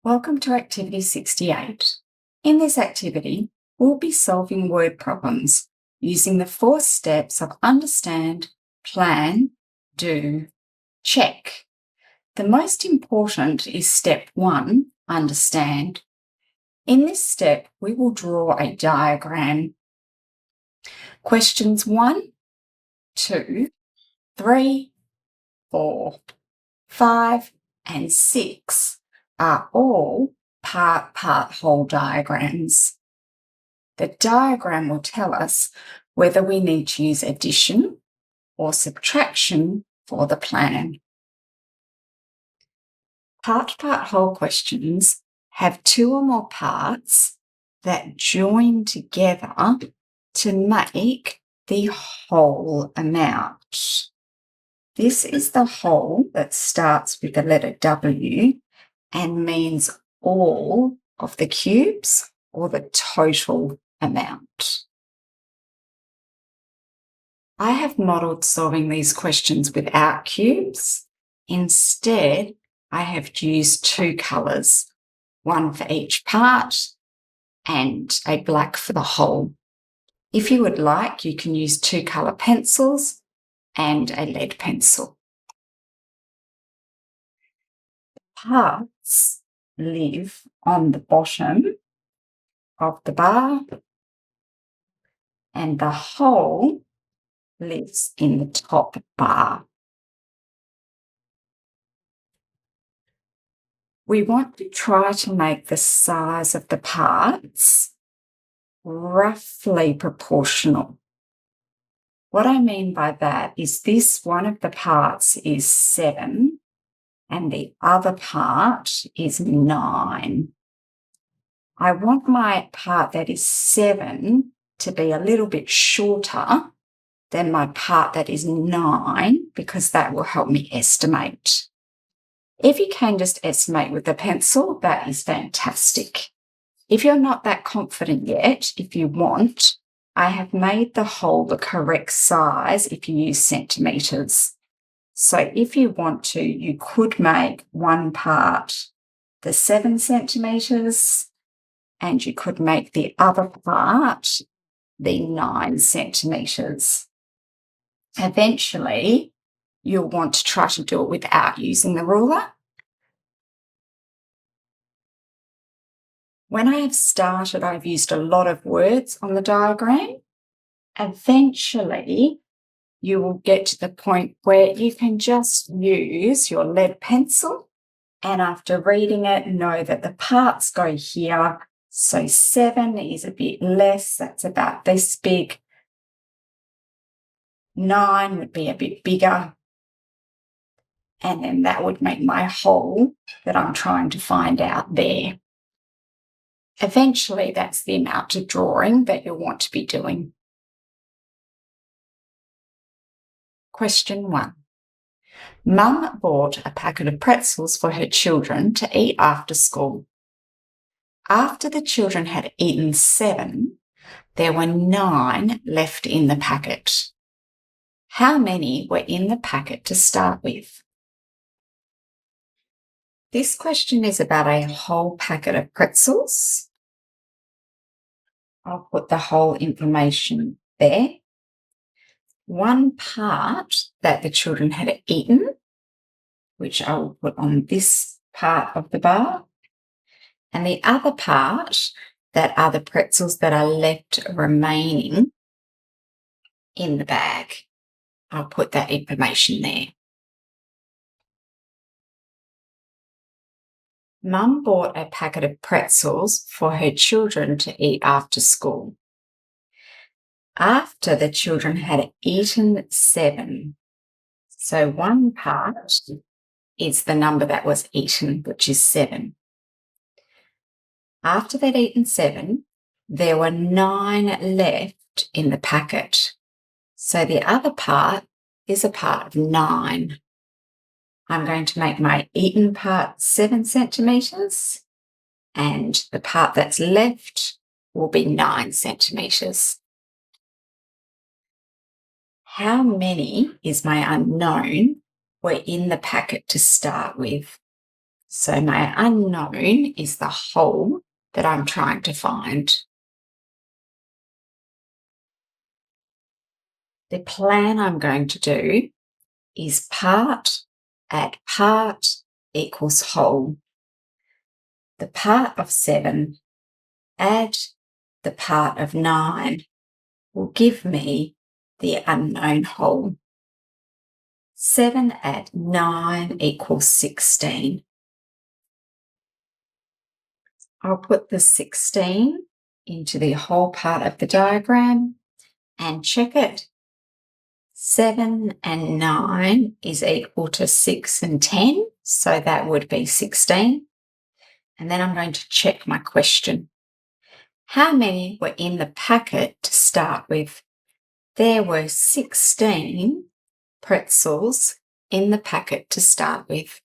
Welcome to Activity 68. In this activity, we'll be solving word problems using the 4 steps of understand, plan, do, check. The most important is step 1, understand. In this step, we will draw a diagram. Questions 1, 2, 3, 4, 5, and 6 are all part whole diagrams. The diagram will tell us whether we need to use addition or subtraction for the plan. Part whole questions have 2 or more parts that join together to make the whole amount. This is the whole that starts with the letter W and means all of the cubes or the total amount. I have modelled solving these questions without cubes. Instead, I have used 2 colours, one for each part and a black for the whole. If you would like, you can use 2 colour pencils and a lead pencil. Parts live on the bottom of the bar and the whole lives in the top bar. We want to try to make the size of the parts roughly proportional. What I mean by that is this one of the parts is 7 and the other part is 9. I want my part that is 7 to be a little bit shorter than my part that is 9 because that will help me estimate. If you can just estimate with a pencil, that is fantastic. If you're not that confident yet, if you want, I have made the whole the correct size if you use centimetres. So if you want to, you could make one part the 7 centimetres and you could make the other part the 9 centimetres. Eventually, you'll want to try to do it without using the ruler. When I have started, I've used a lot of words on the diagram. Eventually, you will get to the point where you can just use your lead pencil and after reading it, know that the parts go here. So 7 is a bit less, that's about this big. 9 would be a bit bigger. And then that would make my whole that I'm trying to find out there. Eventually, that's the amount of drawing that you'll want to be doing. Question 1. Mum bought a packet of pretzels for her children to eat after school. After the children had eaten 7, there were 9 left in the packet. How many were in the packet to start with? This question is about a whole packet of pretzels. I'll put the whole information there. One part that the children had eaten, which I will put on this part of the bar, and the other part that are the pretzels that are left remaining in the bag. I'll put that information there. Mum bought a packet of pretzels for her children to eat after school. After the children had eaten 7, so one part is the number that was eaten, which is 7. After they'd eaten 7, there were 9 left in the packet. So the other part is a part of 9. I'm going to make my eaten part 7 centimetres and the part that's left will be 9 centimetres. How many is my unknown were in the packet to start with? So my unknown is the whole that I'm trying to find. The plan I'm going to do is part add part equals whole. The part of 7 add the part of 9 will give me the unknown whole. 7 add 9 equals 16. I'll put the 16 into the whole part of the diagram and check it. 7 and 9 is equal to 6 and 10, so that would be 16. And then I'm going to check my question. How many were in the packet to start with? There were 16 pretzels in the packet to start with.